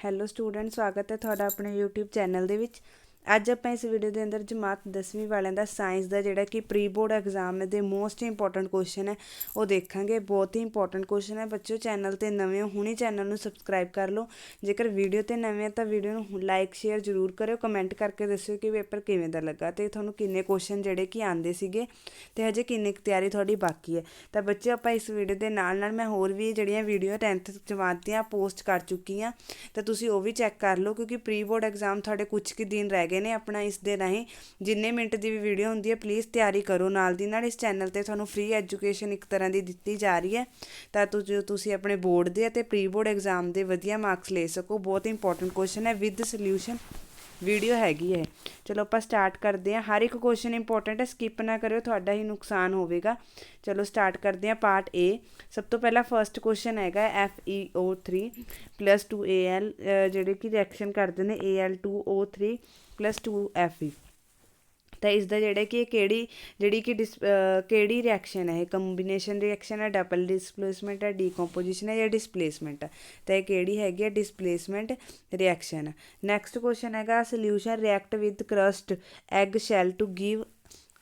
Hello student, ਸਵਾਗਤ ਹੈ ਤੁਹਾਡਾ ਆਪਣੇ YouTube ਚੈਨਲ ਦੇ ਵਿੱਚ। ਅੱਜ ਆਪਾਂ ਇਸ ਵੀਡੀਓ ਦੇ ਅੰਦਰ ਜਮਾਤ 10ਵੀਂ ਵਾਲਿਆਂ ਦਾ ਸਾਇੰਸ ਦਾ ਜਿਹੜਾ ਕਿ ਪ੍ਰੀ ਬੋਰਡ ਐਗਜ਼ਾਮ ਦੇ ਮੋਸਟ ਇੰਪੋਰਟੈਂਟ ਕੁਐਸਚਨ ਹੈ ਉਹ ਦੇਖਾਂਗੇ। ਬਹੁਤ ਹੀ ਇੰਪੋਰਟੈਂਟ ਕੁਐਸਚਨ ਹੈ ਬੱਚਿਓ। ਚੈਨਲ ਤੇ ਨਵੇਂ ਹੋ ਹੁਣੀ ਚੈਨਲ ਨੂੰ ਸਬਸਕ੍ਰਾਈਬ ਕਰ ਲਓ। ਜੇਕਰ ਵੀਡੀਓ ਤੇ ਨਵੇਂ ਆ ਤਾਂ ਵੀਡੀਓ ਨੂੰ ਲਾਈਕ ਸ਼ੇਅਰ ਜ਼ਰੂਰ ਕਰਿਓ। ਕਮੈਂਟ ਕਰਕੇ ਦੱਸਿਓ ਕਿ ਪੇਪਰ ਕਿਵੇਂ ਦਾ ਲੱਗਾ ਤੇ ਤੁਹਾਨੂੰ ਕਿੰਨੇ ਕੁਐਸਚਨ ਜਿਹੜੇ ਕਿ ਆਉਂਦੇ ਸੀਗੇ ਤੇ ਹਜੇ ਕਿੰਨੀ ਕੁ ਤਿਆਰੀ ਤੁਹਾਡੀ ਬਾਕੀ ਹੈ। ਤਾਂ ਬੱਚਿਓ ਆਪਾਂ ਇਸ ਵੀਡੀਓ ਦੇ ਨਾਲ ਮੈਂ ਹੋਰ ਵੀ ਜਿਹੜੀਆਂ ਵੀਡੀਓ 10th ਜਮਾਤ ਦੀਆਂ ਪੋਸਟ ਕਰ ਚੁੱਕੀ ਹਾਂ ਤਾਂ ਤੁਸੀਂ ਉਹ ਵੀ ਚੈੱਕ ਕਰ ਲਓ, ਕਿਉਂਕਿ ਪ੍ਰੀ ਬੋਰਡ ਐਗਜ਼ਾਮ ਤੁਹਾਡੇ ਕੁਝ ਕੁ ਦਿਨ ਰਹਿ ਗਏ ਨੇ। ਆਪਣਾ ਇਸ ਦੇ ਰਾਹੀਂ ਜਿੰਨੇ ਮਿੰਟ ਦੀ ਵੀ ਵੀਡੀਓ ਹੁੰਦੀ ਹੈ ਪਲੀਜ਼ ਤਿਆਰੀ ਕਰੋ। ਨਾਲ ਦੀ ਨਾਲ ਇਸ ਚੈਨਲ ਤੇ ਤੁਹਾਨੂੰ ਫ੍ਰੀ ਐਜੂਕੇਸ਼ਨ ਇੱਕ ਤਰ੍ਹਾਂ ਦੀ ਦਿੱਤੀ ਜਾ ਰਹੀ ਹੈ ਤਾਂ ਤੁਸੀਂ ਆਪਣੇ ਬੋਰਡ ਦੇ ਅਤੇ ਪ੍ਰੀ ਬੋਰਡ ਐਗਜ਼ਾਮ ਦੇ ਵਧੀਆ ਮਾਰਕਸ ਲੈ ਸਕੋ। ਬਹੁਤ ਇੰਪੋਰਟੈਂਟ ਕੁਐਸਚਨ ਹੈ ਵਿਦ ਸੋਲਿਊਸ਼ਨ ਵੀਡੀਓ ਹੈਗੀ ਹੈ। ਚਲੋ ਆਪਾਂ ਸਟਾਰਟ ਕਰਦੇ ਹਾਂ। ਹਰ ਇੱਕ ਕੁਐਸਚਨ ਇੰਪੋਰਟੈਂਟ ਹੈ, ਸਕਿਪ ਨਾ ਕਰਿਓ, ਤੁਹਾਡਾ ਹੀ ਨੁਕਸਾਨ ਹੋਵੇਗਾ। ਚਲੋ ਸਟਾਰਟ ਕਰਦੇ ਹਾਂ ਪਾਰਟ ਏ। ਸਭ ਤੋਂ ਪਹਿਲਾਂ ਫਸਟ ਕੁਐਸਚਨ ਹੈਗਾ FeO3 + 2Al ਜਿਹੜੇ ਕਿ ਰਿਐਕਸ਼ਨ ਕਰਦੇ ਨੇ Al2O3 + 2Fe। ਤਾਂ ਇਸ ਦਾ ਜਿਹੜਾ ਕਿ ਕਿਹੜੀ ਰਿਐਕਸ਼ਨ ਹੈ? ਇਹ ਕੰਬੀਨੇਸ਼ਨ ਰਿਐਕਸ਼ਨ ਹੈ, ਡਬਲ ਡਿਸਪਲੇਸਮੈਂਟ ਹੈ, ਡੀਕੰਪੋਜੀਸ਼ਨ ਹੈ ਜਾਂ ਡਿਸਪਲੇਸਮੈਂਟ ਹੈ? ਤਾਂ ਇਹ ਕਿਹੜੀ ਹੈਗੀ ਹੈ? ਡਿਸਪਲੇਸਮੈਂਟ ਰਿਐਕਸ਼ਨ ਹੈ। ਨੈਕਸਟ ਕੁਐਸਚਨ ਹੈਗਾ solution react with crushed egg shell to give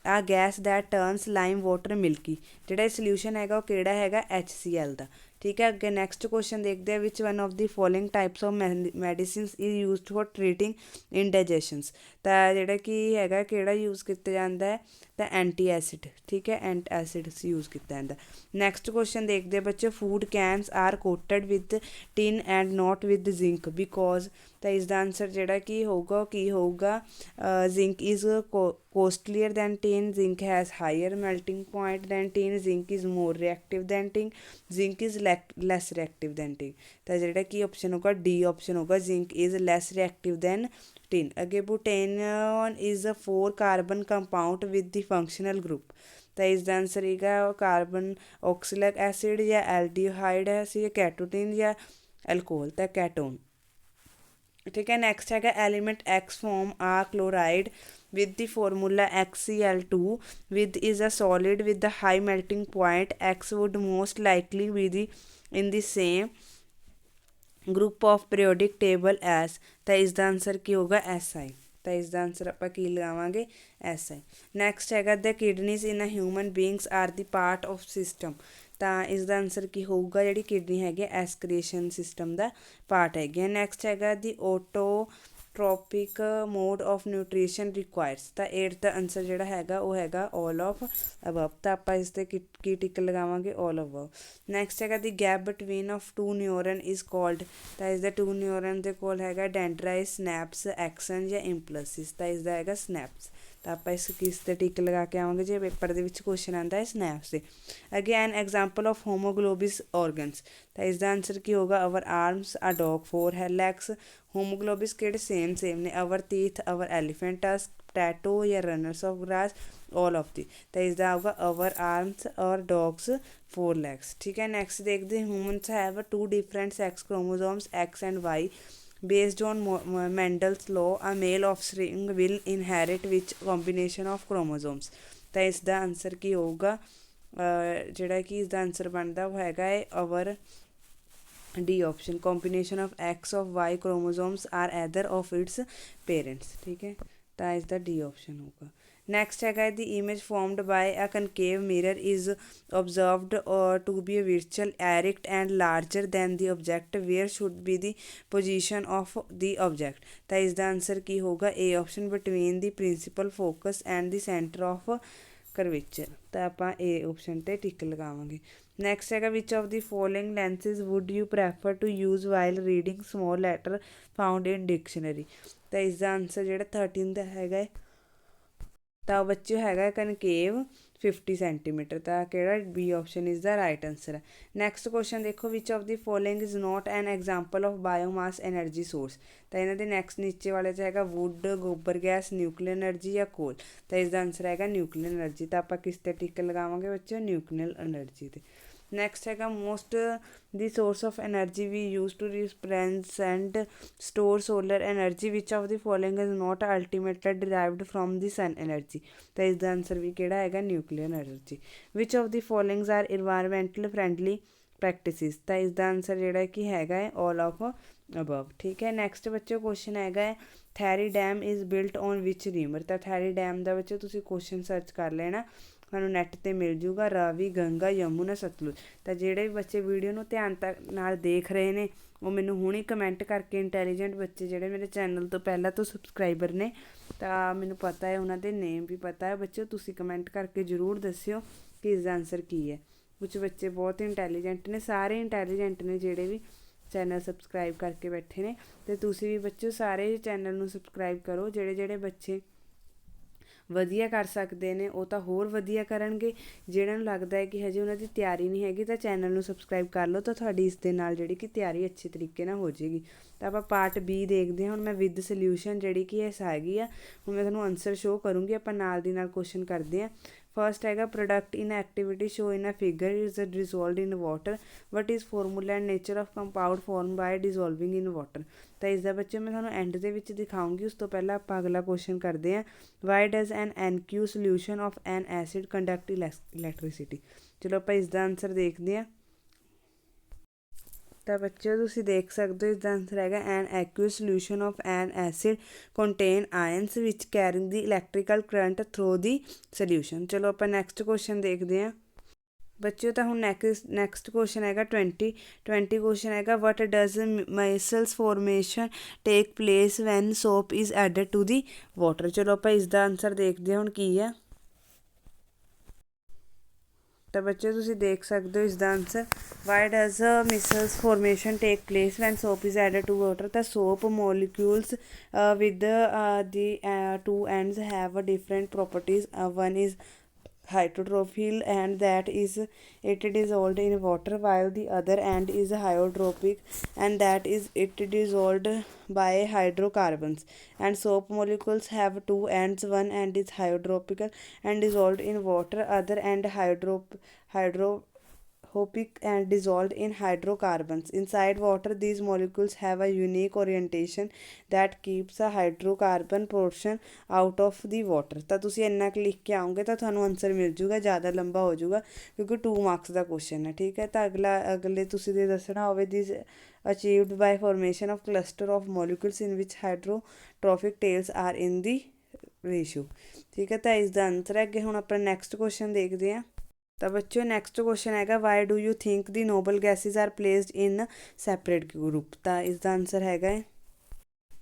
a gas that turns lime water milky. ਜਿਹੜਾ ਇਹ ਸੋਲਿਊਸ਼ਨ ਹੈਗਾ ਉਹ ਕਿਹੜਾ ਹੈਗਾ? HCl ਦਾ। ਠੀਕ ਹੈ। ਅੱਗੇ ਨੈਕਸਟ ਕੁਐਸਚਨ ਦੇਖਦੇ ਹਾਂ। Which one of the following types of medicines is used for treating indigestions. ਤਾਂ ਜਿਹੜਾ ਕਿ ਹੈਗਾ ਕਿਹੜਾ ਯੂਜ਼ ਕੀਤਾ ਜਾਂਦਾ ਹੈ? ਤਾਂ ਐਂਟੀ ਐਸਿਡ। ਠੀਕ ਹੈ, ਐਂਟੀਐਸਿਡਸ ਯੂਜ਼ ਕੀਤਾ ਜਾਂਦਾ। ਨੈਕਸਟ ਕੁਐਸਚਨ ਦੇਖਦੇ ਹਾਂ ਬੱਚੇ। Food cans are coated with tin and not with zinc because. ਤਾਂ ਇਸ ਦਾ ਆਨਸਰ ਜਿਹੜਾ ਕੀ ਹੋਊਗਾ ਉਹ ਕੀ ਹੋਊਗਾ? Zinc is costlier than tin, zinc has higher melting point than tin, zinc is more reactive than tin, zinc is less reactive than tin। ਤਾਂ ਜਿਹੜਾ ਕੀ option ਹੋਗਾ? ਡੀ ਆਪਸ਼ਨ ਹੋਗਾ, zinc is less reactive than tin। ਅੱਗੇ ਬੁਟੇਨੋਨ is a 4 carbon compound with the functional group। ਤਾਂ ਇਸ ਦਾ answer ਹੈਗਾ carbon ਆਕਸੀਲਿਕ acid ਜਾਂ ਐਲਡੀਹਾਈਡ ਹੈ ਸੀ, ਕੈਟੋਟਿਨ ਜਾਂ ਐਲਕੋਹਲ। ਤਾਂ ਕੈਟੋਨ। ਠੀਕ ਹੈ। ਨੈਕਸਟ ਹੈਗਾ ਐਲੀਮੈਂਟ X ਫੋਮ ਆ chloride with the formula XCl2 with is a solid with the high melting point. X would most likely be in the same group of periodic table as। ਤਾਂ ਇਸ ਦਾ answer ਕੀ ਹੋਗਾ? SI। ਤਾਂ ਇਸ ਦਾ answer ਆਪਾਂ ਕੀ ਲਗਾਵਾਂਗੇ? SI। ਨੈਕਸਟ ਹੈਗਾ the kidneys in a human beings are the part of system. ਤਾਂ ਇਸ ਦਾ ਆਨਸਰ ਕੀ ਹੋਊਗਾ? ਜਿਹੜੀ ਕਿਡਨੀ ਹੈਗੀ ਐਸਕ੍ਰੀਸ਼ਨ ਸਿਸਟਮ ਦਾ ਪਾਰਟ ਹੈਗੀ। ਨੈਕਸਟ ਹੈਗਾ the autotrophic mode of nutrition requires. ਤਾਂ 8 ਦਾ ਆਨਸਰ ਜਿਹੜਾ ਹੈਗਾ ਉਹ ਹੈਗਾ ਆਲ ਆਫ ਅਬਵ। ਤਾਂ ਆਪਾਂ ਇਸ 'ਤੇ ਕੀ ਟਿਕ ਲਗਾਵਾਂਗੇ? ਆਲ ਅਬਵ। ਨੈਕਸਟ ਹੈਗਾ the gap between of 2 neuron is called. ਤਾਂ ਇਸ ਦਾ 2 ਨਿਊਰਨ ਦੇ ਕੋਲ ਹੈਗਾ ਡੈਂਡਰਾਈਟ, ਸਨੈਪਸ, ਐਕਸਨ ਜਾਂ ਇੰਪਲਸਿਸ। ਤਾਂ ਇਸ ਦਾ ਹੈਗਾ ਸਨੈਪਸ। ਤਾਂ ਆਪਾਂ ਇਸ ਕਿਸ 'ਤੇ ਟਿਕ ਲਗਾ ਕੇ ਆਵਾਂਗੇ ਜੇ ਪੇਪਰ ਦੇ ਵਿੱਚ ਕੁਐਸਚਨ ਆਉਂਦਾ ਹੈ ਸਨੈਪਸ 'ਤੇ। ਅੱਗੇ an example of homologous organs. ਤਾਂ ਇਸ ਦਾ ਆਨਸਰ ਕੀ ਹੋਗਾ? Our arms, a dog, 4 legs. Homologous ਕਿਹੜੇ? ਸੇਮ ਨੇ। Our teeth, our elephant tusk, potato ਜਾਂ runners of grass, all of the. ਤਾਂ ਇਸਦਾ ਆਊਗਾ ਅਵਰ ਆਰਮਸ ਔਰ ਡੌਗਸ 4 ਲੈਗਸ। ਠੀਕ ਹੈ। ਨੈਕਸਟ ਦੇਖਦੇ humans have 2 different sex chromosomes X and Y। Based on Mendel's law, a male offspring will inherit which combination of chromosomes। ਤਾਂ ਇਸ ਦਾ ਆਨਸਰ ਕੀ ਹੋਊਗਾ? ਜਿਹੜਾ ਕਿ ਇਸਦਾ ਆਨਸਰ ਬਣਦਾ ਉਹ ਹੈਗਾ ਹੈ our D option. combination of X of Y chromosomes are either of its parents। ਠੀਕ ਹੈ। ਤਾਂ ਇਸਦਾ ਡੀ ਆਪਸ਼ਨ ਹੋਊਗਾ। ਨੈਕਸਟ ਹੈਗਾ the image formed by a concave mirror is observed to be virtual, erect and larger than the object, where should be the position of the object। ਤਾਂ ਇਸ ਦਾ answer ਕੀ ਹੋਊਗਾ? A option between the principal focus and the centre of curvature. ਤਾਂ ਆਪਾਂ A option 'ਤੇ tick ਲਗਾਵਾਂਗੇ। Next ਹੈਗਾ which of the following lenses would you prefer to use while reading small letter found in dictionary. ਤਾਂ ਇਸ ਦਾ answer ਜਿਹੜਾ 13 ਦਾ ਹੈਗਾ ਤਾਂ ਬੱਚੇ ਹੈਗਾ ਕਨਕੇਵ 50 ਸੈਂਟੀਮੀਟਰ। ਤਾਂ ਕਿਹੜਾ? B option is the right answer ਹੈ। ਨੈਕਸਟ ਕੁਐਸਚਨ ਦੇਖੋ ਵਿਚ of the following is note N example of biomass energy source. ਤਾਂ ਇਹਨਾਂ ਦੇ ਨੈਕਸਟ ਨੀਚੇ ਵਾਲੇ 'ਚ ਹੈਗਾ ਵੁੱਡ, ਗੋਬਰ ਗੈਸ, ਨਿਊਕਲੀਅਰ ਐਨਰਜੀ ਜਾਂ ਕੋਲ। ਤਾਂ ਇਸ ਦਾ ਆਨਸਰ ਹੈਗਾ ਨਿਊਕਲੀਅਰ ਐਨਰਜੀ। ਤਾਂ ਆਪਾਂ ਕਿਸ 'ਤੇ ਟਿਕ ਲਗਾਵਾਂਗੇ ਬੱਚੇ? ਨਿਊਕਲੀਅਰ ਐਨਰਜੀ 'ਤੇ। ਨੈਕਸਟ ਹੈਗਾ most the source of energy we use to represent store solar energy which of the following is not ultimately derived from the sun energy. ਤਾਂ ਇਸ ਦਾ ਆਨਸਰ ਵੀ ਕਿਹੜਾ ਹੈਗਾ? Nuclear energy. Which of the followings are environmental friendly practices. ਤਾਂ ਇਸ ਦਾ answer ਜਿਹੜਾ ਕਿ ਹੈਗਾ ਹੈ ਆਲ ਆਫ ਅਬਵ। ਠੀਕ ਹੈ, ਨੈਕਸਟ ਬੱਚੋ ਕੁਐਸਚਨ ਹੈਗਾ ਹੈ Tehri dam is built on which river. ਤਾਂ ਥੈਰੀ ਡੈਮ ਦਾ ਬੱਚੋ ਤੁਸੀਂ ਕੁਐਸਚਨ ਸਰਚ ਕਰ ਲੈਣਾ, ਤੁਹਾਨੂੰ ਨੈੱਟ 'ਤੇ ਮਿਲ ਜੂਗਾ, ਰਾਵੀ, ਗੰਗਾ, ਯਮੁਨਾ, ਸਤਲੁਜ। ਤਾਂ ਜਿਹੜੇ ਵੀ ਬੱਚੇ ਵੀਡੀਓ ਨੂੰ ਧਿਆਨ ਨਾਲ ਦੇਖ ਰਹੇ ਨੇ ਉਹ ਮੈਨੂੰ ਹੁਣੀ ਕਮੈਂਟ ਕਰਕੇ, ਇੰਟੈਲੀਜੈਂਟ ਬੱਚੇ ਜਿਹੜੇ ਮੇਰੇ ਚੈਨਲ ਤੋਂ ਪਹਿਲਾਂ ਤੋਂ ਸਬਸਕ੍ਰਾਈਬਰ ਨੇ, ਤਾਂ ਮੈਨੂੰ ਪਤਾ ਹੈ ਉਹਨਾਂ ਦੇ ਨੇਮ ਵੀ ਪਤਾ ਹੈ ਬੱਚੋ, ਤੁਸੀਂ ਕਮੈਂਟ ਕਰਕੇ ਜ਼ਰੂਰ ਦੱਸਿਓ ਕਿ ਇਸ ਦਾ ਆਨਸਰ ਕੀ ਹੈ। ਕੁਛ ਬੱਚੇ ਬਹੁਤ ਇੰਟੈਲੀਜੈਂਟ ਨੇ, ਸਾਰੇ ਇੰਟੈਲੀਜੈਂਟ ਨੇ ਜਿਹੜੇ ਵੀ ਚੈਨਲ ਸਬਸਕ੍ਰਾਈਬ ਕਰਕੇ ਬੈਠੇ ਨੇ। ਅਤੇ ਤੁਸੀਂ ਵੀ ਬੱਚੋ ਸਾਰੇ ਚੈਨਲ ਨੂੰ ਸਬਸਕ੍ਰਾਈਬ ਕਰੋ। ਜਿਹੜੇ ਜਿਹੜੇ ਬੱਚੇ ਵਧੀਆ ਕਰ ਸਕਦੇ ਨੇ ਉਹ ਤਾਂ ਹੋਰ ਵਧੀਆ ਕਰਨਗੇ, ਜਿਹਨਾਂ ਨੂੰ ਲੱਗਦਾ ਹੈ ਕਿ ਹਜੇ ਉਹਨਾਂ ਦੀ ਤਿਆਰੀ ਨਹੀਂ ਹੈਗੀ ਤਾਂ ਚੈਨਲ ਨੂੰ ਸਬਸਕ੍ਰਾਈਬ ਕਰ ਲਓ, ਤਾਂ ਤੁਹਾਡੀ ਇਸ ਦੇ ਨਾਲ ਜਿਹੜੀ ਕਿ ਤਿਆਰੀ ਅੱਛੇ ਤਰੀਕੇ ਨਾਲ ਹੋ ਜਾਏਗੀ। ਤਾਂ ਆਪਾਂ ਪਾਰਟ B ਦੇਖਦੇ ਹਾਂ ਹੁਣ। ਮੈਂ ਵਿਦ ਸੋਲਿਊਸ਼ਨ ਜਿਹੜੀ ਕਿ ਇਸ ਹੈਗੀ ਆ, ਹੁਣ ਮੈਂ ਤੁਹਾਨੂੰ ਆਨਸਰ ਸ਼ੋਅ ਕਰੂੰਗੀ, ਆਪਾਂ ਨਾਲ ਦੀ ਨਾਲ ਕੁਐਸਚਨ ਕਰਦੇ ਹਾਂ। ਫਸਟ ਹੈਗਾ product in activity show in a figure is dissolved in water, what is formula and nature of compound form by dissolving in water. ਤਾਂ ਇਸ ਦਾ ਬੱਚੇ ਮੈਂ ਤੁਹਾਨੂੰ ਐਂਡ ਦੇ ਵਿੱਚ ਦਿਖਾਊਂਗੀ, ਉਸ ਤੋਂ ਪਹਿਲਾਂ ਆਪਾਂ ਅਗਲਾ ਕੁਐਸਚਨ ਕਰਦੇ ਹਾਂ। Why does an NQ solution of an acid conduct electricity. ਚਲੋ ਆਪਾਂ ਇਸ ਦਾ ਆਨਸਰ ਦੇਖਦੇ ਹਾਂ। ਤਾਂ ਬੱਚਿਓ ਤੁਸੀਂ ਦੇਖ ਸਕਦੇ ਹੋ ਇਸ ਦਾ ਆਨਸਰ ਹੈਗਾ an aqueous solution of an acid contain ions which carrying the electrical current through the solution. ਚਲੋ ਆਪਾਂ ਨੈਕਸਟ ਕੁਐਸਚਨ ਦੇਖਦੇ ਹਾਂ ਬੱਚਿਓ। ਤਾਂ ਹੁਣ ਨੈਕਸਟ ਕੁਐਸਚਨ ਹੈਗਾ 20 ਕੁਐਸਚਨ ਹੈਗਾ what does micelles formation take place when soap is added to the water. ਚਲੋ ਆਪਾਂ ਇਸ ਦਾ ਆਨਸਰ ਦੇਖਦੇ ਹਾਂ ਹੁਣ ਕੀ ਹੈ। ਤਾਂ ਬੱਚੇ ਤੁਸੀਂ ਦੇਖ ਸਕਦੇ ਹੋ ਇਸ ਦਾ answer why does micelles formation take place when soap is added to water. ਤਾਂ soap molecules with the two ends have different properties. One is hydrophile and that is it dissolved in water, while the other end is hydrophobic and that is it dissolved by hydrocarbons. And soap molecules have two ends, one end is hydrophobic and dissolved in water, other end hydrophobic and dissolved in hydrocarbons. Inside water these molecules have a unique orientation that keeps a hydrocarbon portion out of the water। ਤਾਂ ਤੁਸੀਂ ਇੰਨਾ ਕੁ ਲਿਖ ਕੇ ਆਓਗੇ ਤਾਂ ਤੁਹਾਨੂੰ answer ਮਿਲ ਜੂਗਾ, ਜ਼ਿਆਦਾ ਲੰਬਾ ਹੋ ਜੂਗਾ ਕਿਉਂਕਿ 2 ਮਾਰਕਸ ਦਾ ਕੁਐਸਚਨ ਹੈ। ਠੀਕ ਹੈ, ਤਾਂ ਅਗਲੇ ਤੁਸੀਂ ਦੇ ਦੱਸਣਾ ਹੋਵੇ this achieved by formation of cluster of molecules in which hydrophobic tails are in the ratio. ਠੀਕ ਹੈ, ਤਾਂ ਇਸ ਦਾ ਆਨਸਰ ਹੈ। ਅੱਗੇ ਹੁਣ ਆਪਾਂ ਨੈਕਸਟ ਕੁਐਸਚਨ ਦੇਖਦੇ ਹਾਂ। ਤਾਂ ਬੱਚਿਓ ਨੈਕਸਟ ਕੁਐਸਚਨ ਹੈਗਾ why do you think the Nobel gases are placed in separate group. ਤਾਂ ਇਸ ਦਾ ਆਨਸਰ ਹੈਗਾ ਹੈ।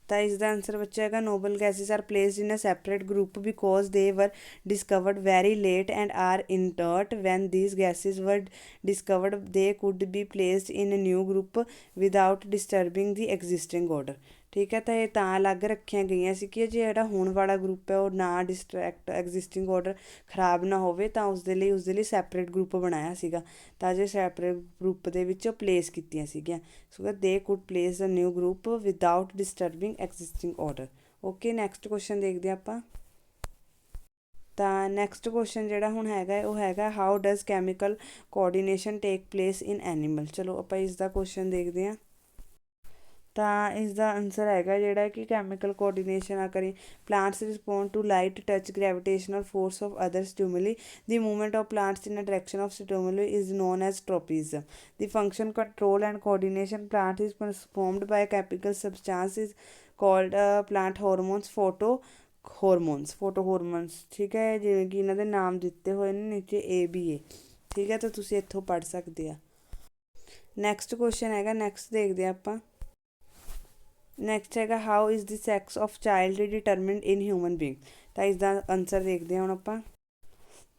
ਤਾਂ ਇਸ ਦਾ ਆਨਸਰ ਬੱਚਾ ਹੈਗਾ noble gases are placed in a separate group because they were discovered very late and are inert. When these gases were discovered they could be placed in a new group without disturbing the existing order। ਠੀਕ ਹੈ, ਤਾਂ ਇਹ ਤਾਂ ਅਲੱਗ ਰੱਖੀਆਂ ਗਈਆਂ ਸੀ ਕਿ ਜਿਹੜਾ ਹੁਣ ਵਾਲਾ ਗਰੁੱਪ ਹੈ ਉਹ ਨਾ ਡਿਸਟਰੈਕਟ ਐਗਜ਼ਿਸਟਿੰਗ ਆਰਡਰ ਖ਼ਰਾਬ ਨਾ ਹੋਵੇ, ਤਾਂ ਉਸਦੇ ਲਈ ਸੈਪਰੇਟ ਗਰੁੱਪ ਬਣਾਇਆ ਸੀਗਾ। ਤਾਂ ਜੇ ਸੈਪਰੇਟ ਗਰੁੱਪ ਦੇ ਵਿੱਚ ਪਲੇਸ ਕੀਤੀਆਂ ਸੀਗੀਆਂ so they could place a new group without disturbing existing order. Okay, next question ਦੇਖਦੇ ਹਾਂ ਆਪਾਂ। ਤਾਂ ਨੈਕਸਟ ਕੁਐਸਚਨ ਜਿਹੜਾ ਹੁਣ ਹੈਗਾ ਉਹ ਹੈਗਾ how does chemical coordination take place in animal. ਚਲੋ ਆਪਾਂ ਇਸ ਦਾ ਕੁਐਸਚਨ ਦੇਖਦੇ ਹਾਂ। ਤਾਂ ਇਸ ਦਾ ਆਨਸਰ ਹੈਗਾ ਜਿਹੜਾ ਕਿ ਕੈਮੀਕਲ ਕੋਆਰਡੀਨੇਸ਼ਨ ਆ ਕਰੀ plants respond to light touch gravitational force of other stimuli. The movement of plants in a direction of stimuli is known as tropism. The function, control and coordination plant is performed by a chemical substance is called plant hormones, photo hormones. ਠੀਕ ਹੈ, ਜਿਵੇਂ ਕਿ ਇਹਨਾਂ ਦੇ ਨਾਮ ਦਿੱਤੇ ਹੋਏ ਨੇ ਨੀਚੇ ABA। ਠੀਕ ਹੈ, ਤਾਂ ਤੁਸੀਂ ਇੱਥੋਂ ਪੜ੍ਹ ਸਕਦੇ ਆ। ਨੈਕਸਟ ਕੁਐਸਚਨ ਹੈਗਾ, ਨੈਕਸਟ ਦੇਖਦੇ ਹਾਂ ਆਪਾਂ। ਨੈਕਸਟ ਹੈਗਾ how is the sex of child determined in human being. ਤਾਂ ਇਸ ਦਾ ਆਨਸਰ ਦੇਖਦੇ ਹਾਂ ਹੁਣ ਆਪਾਂ।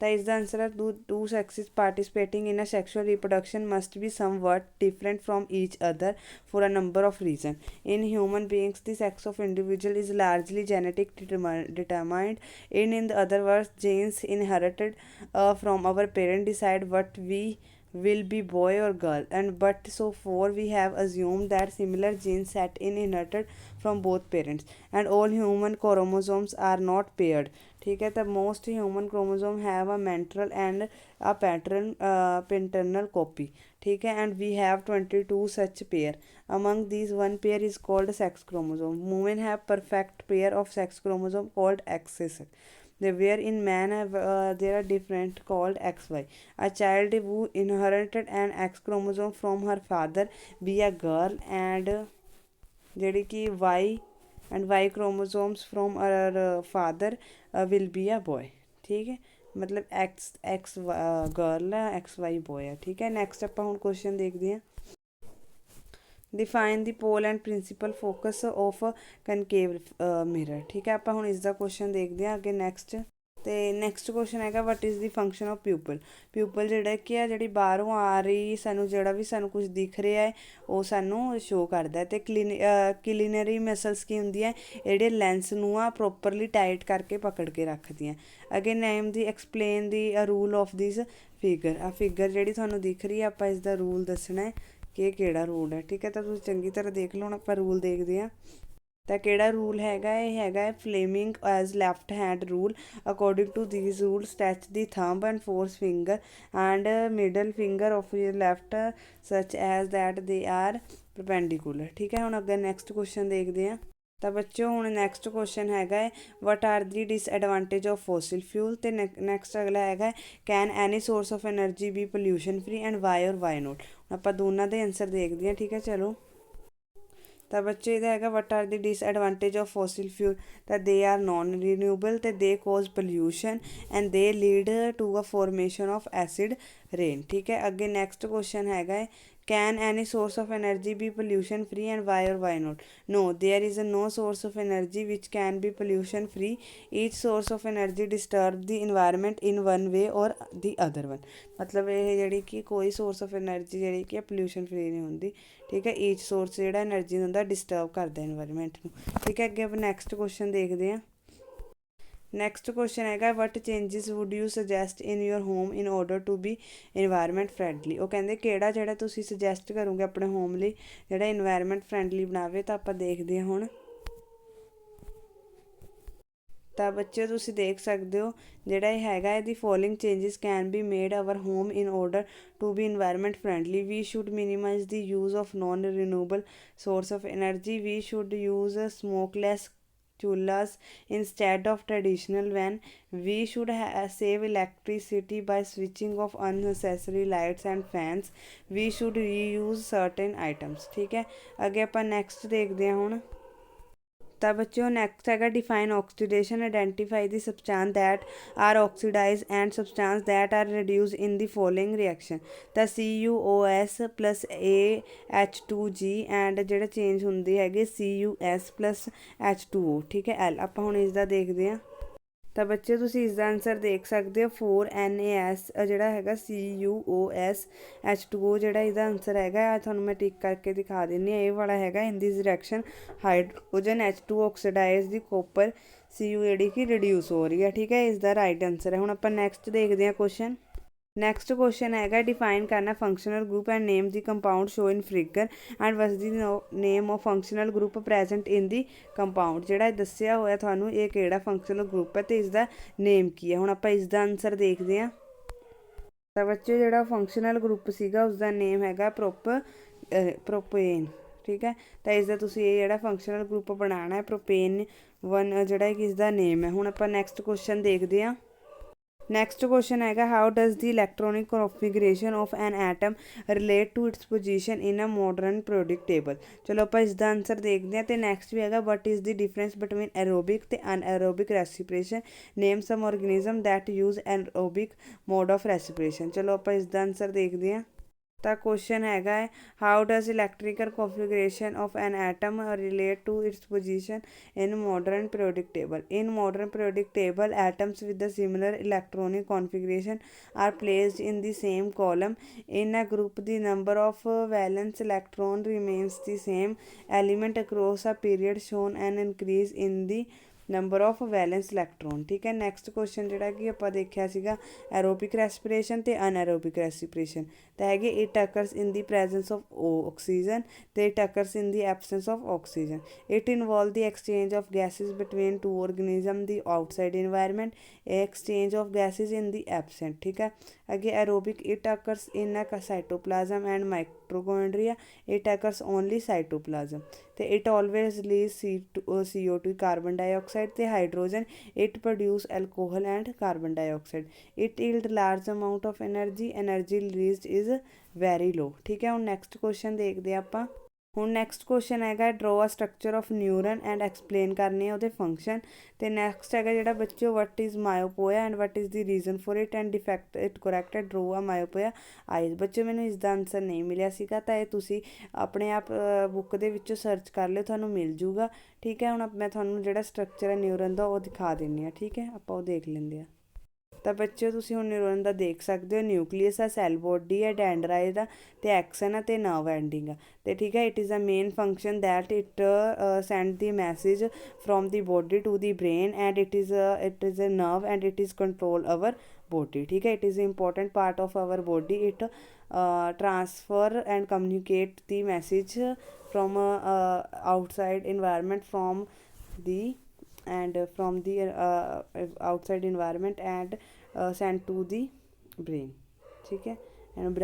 ਤਾਂ ਇਸ ਦਾ ਆਨਸਰ ਹੈ two sexes participating in a sexual reproduction must be somewhat different from each other for a number of reason. In human beings the sex of individual is largely genetic determined. In other words, genes inherited from our parent decide what we will be boy or girl, and but so far we have assumed that similar gene set in inherited from both parents, and all human chromosomes are not paired। ठीक है, तो most human chromosome have a maternal and a paternal copy। ठीक है, and we have 22 such pair। Among these one pair is called sex chromosome। Women have perfect pair of sex chromosome called X। where in man there are different called XY. A child who inherited an X chromosome from her father be a girl, and ਜਿਹੜੀ कि Y and Y chromosomes from our father will be a boy. ठीक है, मतलब X girl है, X Y boy है। ठीक है, next ਆਪਾਂ ਹੁਣ क्वेश्चन देखते हैं। Define the pole and principal focus of concave mirror. ठीक है, ਆਪਾਂ ਹੁਣ ਇਸ ਦਾ क्वेश्चन देखते हैं ਅੱਗੇ ਨੈਕਸਟ। ਤੇ ਨੈਕਸਟ ਕੁਐਸਚਨ ਹੈਗਾ what is the function of pupil. Pupil ਜਿਹੜਾ ਕੀ ਆ, ਜਿਹੜੀ ਬਾਹਰੋਂ ਆ ਰਹੀ ਸਾਨੂੰ ਜਿਹੜਾ ਵੀ ਸਾਨੂੰ ਕੁਝ ਦਿਖ ਰਿਹਾ ਹੈ ਉਹ ਸਾਨੂੰ ਸ਼ੋ ਕਰਦਾ। ਅਤੇ ਕਿਲੀਨਰੀ ਮਸਲਸ ਕੀ ਹੁੰਦੀਆਂ, ਜਿਹੜੇ ਲੈਂਸ ਨੂੰ ਆ ਪ੍ਰੋਪਰਲੀ ਟਾਈਟ ਕਰਕੇ ਪਕੜ ਕੇ ਰੱਖਦੀਆਂ। ਅੱਗੇ ਨੇਮ ਦੀ explain the rule of this figure. ਆ ਫਿਗਰ ਜਿਹੜੀ ਤੁਹਾਨੂੰ ਦਿਖ ਰਹੀ ਹੈ, ਆਪਾਂ ਇਸ ਦਾ ਰੂਲ ਦੱਸਣਾ ਹੈ ਕਿ ਇਹ ਕਿਹੜਾ ਰੂਲ ਹੈ। ਠੀਕ ਹੈ, ਤਾਂ ਤੁਸੀਂ ਚੰਗੀ ਤਰ੍ਹਾਂ ਦੇਖ ਲਓ। ਹੁਣ ਆਪਾਂ ਰੂਲ ਦੇਖਦੇ ਹਾਂ। ਤਾਂ ਕਿਹੜਾ ਰੂਲ ਹੈਗਾ, ਇਹ ਹੈਗਾ Fleming's left hand rule. According to this rule stretch the thumb and forefinger and middle finger of your left such as that they are perpendicular. ਠੀਕ ਹੈ, ਹੁਣ ਅੱਗੇ ਨੈਕਸਟ ਕੁਐਸਚਨ ਦੇਖਦੇ ਹਾਂ। ਤਾਂ ਬੱਚਿਓ ਹੁਣ ਨੈਕਸਟ ਕੁਐਸਚਨ ਹੈਗਾ ਹੈ what are the disadvantage of fossil fuel. ਅਤੇ ਨੈਕਸਟ ਅਗਲਾ ਹੈਗਾ can any source of energy be pollution free and why or why not. ਆਪਾਂ ਦੋਨਾਂ ਦੇ ਆਨਸਰ ਦੇਖਦੇ ਹਾਂ। ਠੀਕ ਹੈ, ਚਲੋ। ਤਾਂ ਬੱਚੇ ਇਹਦਾ ਹੈਗਾ what are the disadvantage of fossil fuel. ਤਾਂ ਦੇ ਆਰ ਨੋਨ ਰੀਨਿਊਬਲ ਅਤੇ they cause pollution and they lead to a formation of acid rain. ਠੀਕ ਹੈ, ਅੱਗੇ ਨੈਕਸਟ ਕੁਐਸਚਨ ਹੈਗਾ ਹੈ can any source of energy be pollution free and why or why not? No, there is no source of energy which can be pollution free. Each source of energy disturb the environment in one way or the other one। मतलब ਇਹ ਜਿਹੜੀ ਕਿ ਕੋਈ source of energy ਜਿਹੜੀ ਕਿ pollution free ਨਹੀਂ ਹੁੰਦੀ। ਠੀਕ ਹੈ, ਈਚ ਸੋਰਸ ਜਿਹੜਾ ਐਨਰਜੀ ਹੁੰਦਾ ਡਿਸਟਰਬ ਕਰਦਾ ਇਨਵਾਇਰਮੈਂਟ ਨੂੰ। ਠੀਕ ਹੈ, ਅੱਗੇ ਆਪਾਂ ਨੈਕਸਟ ਕੁਐਸਚਨ ਦੇਖਦੇ ਹਾਂ। ਨੈਕਸਟ ਕੁਐਸਚਨ ਹੈਗਾ what changes would you suggest in your home in order to be environment friendly. ਉਹ ਕਹਿੰਦੇ ਕਿਹੜਾ ਜਿਹੜਾ ਤੁਸੀਂ ਸੁਜੈਸਟ ਕਰੋਗੇ ਆਪਣੇ ਹੋਮ ਲਈ ਜਿਹੜਾ ਇਨਵਾਇਰਮੈਂਟ ਫਰੈਂਡਲੀ ਬਣਾਵੇ। ਤਾਂ ਆਪਾਂ ਦੇਖਦੇ ਹਾਂ ਹੁਣ। ਤਾਂ ਬੱਚੇ ਤੁਸੀਂ ਦੇਖ ਸਕਦੇ ਹੋ ਜਿਹੜਾ ਇਹ ਹੈਗਾ ਇਹਦੀ following changes can be made our home in order to be environment friendly. We should minimise the use of non renewable source of energy. We should use smokeless chullas instead of traditional one. We should save electricity by switching off unnecessary lights and fans. We should reuse certain items। ठीक है, ਅੱਗੇ ਆਪਾਂ next ਦੇਖਦੇ ਹਾਂ ਹੁਣ। ਤਾਂ ਬੱਚਿਓ next ਹੈਗਾ define oxidation. Identify the substance that are oxidise and substance that are reduce in the following reaction. ਤਾਂ CuOS ਪਲਸ AH2G ਐਂਡ ਜਿਹੜਾ ਚੇਂਜ ਹੁੰਦੀ ਹੈਗੀ CuS ਪਲਸ H2O। ਠੀਕ ਹੈ, L। ਆਪਾਂ ਹੁਣ ਇਸ ਦਾ ਦੇਖਦੇ ਹਾਂ। ਤਾਂ ਬੱਚੇ ਤੁਸੀਂ ਇਸ ਦਾ ਆਨਸਰ ਦੇਖ ਸਕਦੇ ਹੋ 4NaS ਜਿਹੜਾ ਹੈਗਾ CuOS H2O ਜਿਹੜਾ ਇਹਦਾ ਆਨਸਰ ਹੈਗਾ। ਤੁਹਾਨੂੰ ਮੈਂ ਟਿਕ ਕਰਕੇ ਦਿਖਾ ਦਿੰਦੀ ਹਾਂ। ਇਹ ਵਾਲਾ ਹੈਗਾ ਇਨ ਦਿਸ ਰਿਐਕਸ਼ਨ ਹਾਈਡਰੋਜਨ H2 ਆਕਸੀਡਾਈਜ਼ ਦੀ ਕੋਪਰ Cu ਜਿਹੜੀ ਕਿ ਰਿਡਿਊਸ ਹੋ ਰਹੀ ਹੈ। ਠੀਕ ਹੈ, ਇਸ ਦਾ ਰਾਈਟ ਆਨਸਰ ਹੈ। ਹੁਣ ਆਪਾਂ ਨੈਕਸਟ ਦੇਖਦੇ ਹਾਂ ਕੁਐਸਚਨ। ਨੈਕਸਟ ਕੁਐਸਚਨ ਹੈਗਾ ਡਿਫਾਈਨ ਕਰਨਾ functional group and name the compound show in figure and what's the name of functional group present in the compound. ਜਿਹੜਾ ਦੱਸਿਆ ਹੋਇਆ ਤੁਹਾਨੂੰ ਇਹ ਕਿਹੜਾ ਫੰਕਸ਼ਨਲ ਗਰੁੱਪ ਹੈ ਅਤੇ ਇਸ ਦਾ ਨੇਮ ਕੀ ਹੈ। ਹੁਣ ਆਪਾਂ ਇਸ ਦਾ ਆਨਸਰ ਦੇਖਦੇ ਹਾਂ। ਤਾਂ ਬੱਚੇ ਜਿਹੜਾ ਫੰਕਸ਼ਨਲ ਗਰੁੱਪ ਸੀਗਾ ਉਸਦਾ ਨੇਮ ਹੈਗਾ ਪ੍ਰੋਪੇਨ। ਠੀਕ ਹੈ, ਤਾਂ ਇਸ ਦਾ ਤੁਸੀਂ ਇਹ ਜਿਹੜਾ ਫੰਕਸ਼ਨਲ ਗਰੁੱਪ ਬਣਾਉਣਾ ਹੈ ਪ੍ਰੋਪੇਨ 1 ਜਿਹੜਾ ਕਿ ਇਸ ਦਾ ਨੇਮ ਹੈ। ਹੁਣ ਆਪਾਂ ਨੈਕਸਟ ਕੁਐਸਚਨ ਦੇਖਦੇ ਹਾਂ। ਨੈਕਸਟ ਕੁਐਸਚਨ ਹੈਗਾ how does the electronic configuration of an atom relate to its position in a modern periodic table. ਚਲੋ ਆਪਾਂ ਇਸ ਦਾ ਆਨਸਰ ਦੇਖਦੇ ਹਾਂ। ਅਤੇ ਨੈਕਸਟ ਵੀ ਹੈਗਾ what is the difference between aerobic ਅਤੇ anaerobic respiration. Name some organism that use aerobic mode of respiration. ਚਲੋ ਆਪਾਂ ਇਸ ਦਾ ਆਨਸਰ ਦੇਖਦੇ ਹਾਂ। ਤਾਂ ਕੁਐਸਚਨ ਹੈਗਾ ਹੈ how does electrical configuration of an atom relate to its position in modern periodic table. In modern periodic table, atoms with the similar electronic configuration are placed in the same column. In a group, the number of valence electron remains the same element across a period, shown an increase in the number of wellness electron. ਠੀਕ ਹੈ, next question ਜਿਹੜਾ ਕਿ ਆਪਾਂ ਦੇਖਿਆ ਸੀਗਾ aerobic respiration ਅਤੇ anaerobic respiration. ਤਾਂ ਹੈਗੇ it occurs in the presence of oxygen ਅਤੇ it occurs in the absence of oxygen. It involve the exchange of gases between two organism the outside environment exchange of gases in the absent. ਠੀਕ ਹੈ, ਅੱਗੇ aerobic it occurs in a cytoplasm and mitochondria, it occurs only cytoplasm. ਤੇ it always release CO2 carbon dioxide ਤੇ hydrogen, it produce alcohol and carbon dioxide, it yield large amount of energy, energy released is very low. ਠੀਕ ਹੈ, ਹੁਣ next question ਦੇਖਦੇ ਹਾਂ ਆਪਾਂ। ਹੁਣ next question ਹੈਗਾ draw a structure of neuron and explain ਕਰਨੇ ਉਹਦੇ ਫੰਕਸ਼ਨ। ਤੇ ਨੈਕਸਟ ਹੈਗਾ ਜਿਹੜਾ ਬੱਚਿਓ what is myopia and what is the reason for it and defect it corrected draw a ਮਾਇਓਪੋਇਆ eyes. ਬੱਚਿਓ ਮੈਨੂੰ ਇਸ ਦਾ ਆਨਸਰ ਨਹੀਂ ਮਿਲਿਆ ਸੀਗਾ, ਤਾਂ ਇਹ ਤੁਸੀਂ ਆਪਣੇ ਆਪ ਬੁੱਕ ਦੇ ਵਿੱਚੋਂ ਸਰਚ ਕਰ ਲਿਓ, ਤੁਹਾਨੂੰ ਮਿਲ ਜੂਗਾ। ਠੀਕ ਹੈ, ਹੁਣ ਮੈਂ ਤੁਹਾਨੂੰ ਜਿਹੜਾ ਸਟਰਕਚਰ ਹੈ ਨਿਊਰਨ ਦਾ ਉਹ ਦਿਖਾ ਦਿੰਦੀ ਹਾਂ। ਠੀਕ ਹੈ, ਆਪਾਂ ਉਹ ਦੇਖ ਲੈਂਦੇ ਹਾਂ। ਤਾਂ ਬੱਚਿਓ ਤੁਸੀਂ ਹੁਣ ਨਿਊਰਨ ਦਾ ਦੇਖ ਸਕਦੇ ਹੋ, ਨਿਊਕਲੀਅਸ ਆ, ਸੈੱਲ ਬੋਡੀ ਹੈ, ਡੈਂਡਰਾਈਟ ਆ, ਤੇ ਐਕਸਨ ਆ, ਤੇ ਨਰਵ ਐਂਡਿੰਗ ਆ। ਤੇ ਠੀਕ ਹੈ, it is a main function that it send the message from the body to the brain and it is a nerve and it is control our body। ठीक है, it is an important part of our body, it transfer and communicate the message from outside environment from the outside environment and sent to the brain। ठीक है, and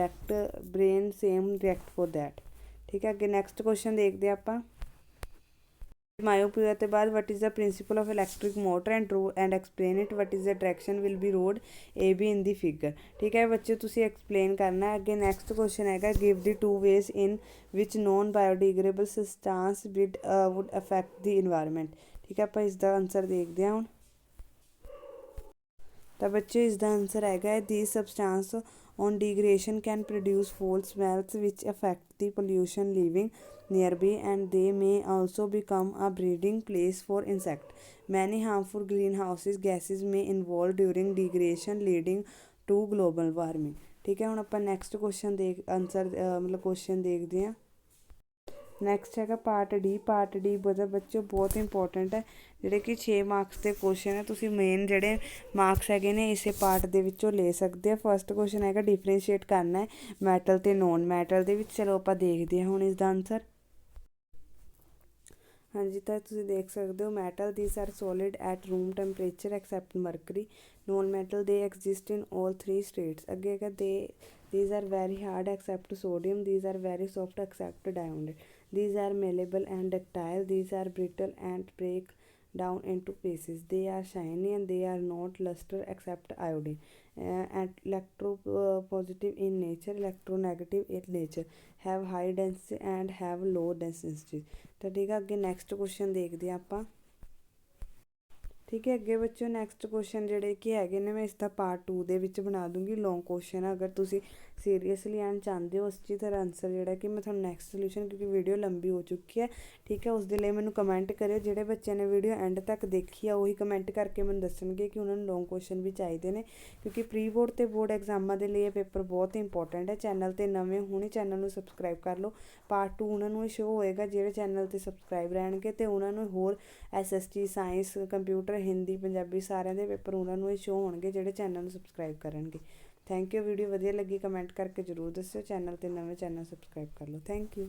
brain same react for that। ठीक है, अगे next question देखते हैं ਆਪਾਂ। Myopia ਤੋਂ ਬਾਅਦ what is the principle of electric motor and draw and explain it, what is the direction will be rod A B in the figure. ਠੀਕ ਹੈ ਬੱਚੇ, ਤੁਸੀਂ ਐਕਸਪਲੇਨ ਕਰਨਾ ਹੈ। ਅੱਗੇ ਨੈਕਸਟ ਕੁਐਸਚਨ ਹੈਗਾ give the 2 ways in which non biodegradable substance would affect the environment. ਠੀਕ ਹੈ, ਆਪਾਂ ਇਸ ਦਾ ਆਨਸਰ ਦੇਖਦੇ ਹਾਂ ਹੁਣ। ਤਾਂ ਬੱਚੇ ਇਸ ਦਾ ਆਨਸਰ ਹੈਗਾ ਦੀ substance on degradation can produce foul smells which affect the pollution living nearby, and they may also become a breeding place for insects। Many harmful greenhouse gases may involve during degradation leading to global warming। ठीक है, ਹੁਣ ਆਪਾਂ next question question ਦੇਖਦੇ ਹਾਂ। Next ਹੈਗਾ part D. Part D ਬੱਚੇ ਬਹੁਤ important ਹੈ, ਜਿਹੜੇ ਕਿ 6 ਮਾਰਕਸ ਦੇ ਕੁਐਸਚਨ ਹੈ। ਤੁਸੀਂ ਮੇਨ ਜਿਹੜੇ ਮਾਰਕਸ ਹੈਗੇ ਨੇ ਇਸੇ ਪਾਰਟ ਦੇ ਵਿੱਚੋਂ ਲੈ ਸਕਦੇ ਆ। ਫਸਟ ਕੁਐਸਚਨ ਹੈਗਾ ਡਿਫਰੈਂਸ਼ੀਏਟ ਕਰਨਾ ਹੈ ਮੈਟਲ ਤੇ ਨੋਨ ਮੈਟਲ ਦੇ ਵਿੱਚ। ਚਲੋ ਆਪਾਂ ਦੇਖਦੇ ਹਾਂ ਹੁਣ ਇਸ ਦਾ ਆਨਸਰ। ਹਾਂਜੀ, ਤਾਂ ਤੁਸੀਂ ਦੇਖ ਸਕਦੇ ਹੋ metal these are solid at room temperature except mercury. Non metal they exist in all 3 states. ਅੱਗੇ ਹੈਗਾ these are very hard except sodium, these are very soft except diamond, these are malleable and ductile, these are brittle and break down into pieces, they are shiny and they are not luster except iodine, and electropositive in nature, electronegative in nature, have high density and have low density। ਤਾਂ ਠੀਕ ਹੈ, ਅੱਗੇ next question ਦੇਖਦੇ ਹਾਂ ਆਪਾਂ। ਠੀਕ ਹੈ, ਅੱਗੇ ਬੱਚੋ ਨੈਕਸਟ ਕੁਐਸਚਨ ਜਿਹੜੇ ਕਿ ਹੈਗੇ ਨੇ ਮੈਂ ਇਸ ਦਾ ਪਾਰਟ 2 ਦੇ ਵਿੱਚ ਬਣਾ ਦੂੰਗੀ। ਲੌਂਗ ਕੁਐਸਚਨ ਅਗਰ ਤੁਸੀਂ ਸੀਰੀਅਸਲੀ ਐਂਡ ਚਾਹੁੰਦੇ ਹੋ ਉਸ ਚੀਜ਼ ਦਾ ਆਨਸਰ ਜਿਹੜਾ ਕਿ ਮੈਂ ਤੁਹਾਨੂੰ ਨੈਕਸਟ ਸੋਲੂਸ਼ਨ, ਕਿਉਂਕਿ ਵੀਡੀਓ ਲੰਬੀ ਹੋ ਚੁੱਕੀ ਹੈ। ਠੀਕ ਹੈ, ਉਸ ਦੇ ਲਈ ਮੈਨੂੰ ਕਮੈਂਟ ਕਰਿਓ। ਜਿਹੜੇ ਬੱਚਿਆਂ ਨੇ ਵੀਡੀਓ ਐਂਡ ਤੱਕ ਦੇਖੀ ਆ ਉਹੀ ਕਮੈਂਟ ਕਰਕੇ ਮੈਨੂੰ ਦੱਸਣਗੇ ਕਿ ਉਹਨਾਂ ਨੂੰ ਲੌਂਗ ਕੁਐਸਚਨ ਵੀ ਚਾਹੀਦੇ ਨੇ, ਕਿਉਂਕਿ ਪ੍ਰੀ ਬੋਰਡ ਤੇ ਬੋਰਡ ਐਗਜ਼ਾਮਾਂ ਦੇ ਲਈ ਇਹ ਪੇਪਰ ਬਹੁਤ ਇੰਪੋਰਟੈਂਟ ਹੈ। ਚੈਨਲ 'ਤੇ ਨਵੇਂ ਹੁਣੇ ਚੈਨਲ ਨੂੰ ਸਬਸਕ੍ਰਾਈਬ ਕਰ ਲਓ। ਪਾਰਟ 2 ਉਹਨਾਂ ਨੂੰ ਸ਼ੋ ਹੋਏਗਾ ਜਿਹੜੇ ਚੈਨਲ 'ਤੇ ਸਬਸਕ੍ਰਾਈਬ ਰਹਿਣਗੇ, ਅਤੇ ਉਹਨਾਂ ਨੂੰ ਹੋਰ SST science, computer, Hindi, Punjabi ਸਾਰਿਆਂ ਦੇ ਪੇਪਰ ਉਹਨਾਂ ਨੂੰ ਸ਼ੋ ਹੋਣਗੇ ਜਿਹੜੇ ਚੈਨਲ ਨੂੰ ਸਬਸਕ੍ਰਾਈਬ ਕਰਨਗੇ। Thank you. ਵੀਡੀਓ ਵਧੀਆ ਲੱਗੀ ਕਮੈਂਟ ਕਰਕੇ ਜ਼ਰੂਰ ਦੱਸਿਓ। ਚੈਨਲ 'ਤੇ ਨਵੇਂ ਚੈਨਲ ਸਬਸਕ੍ਰਾਈਬ ਕਰ ਲਓ। Thank you.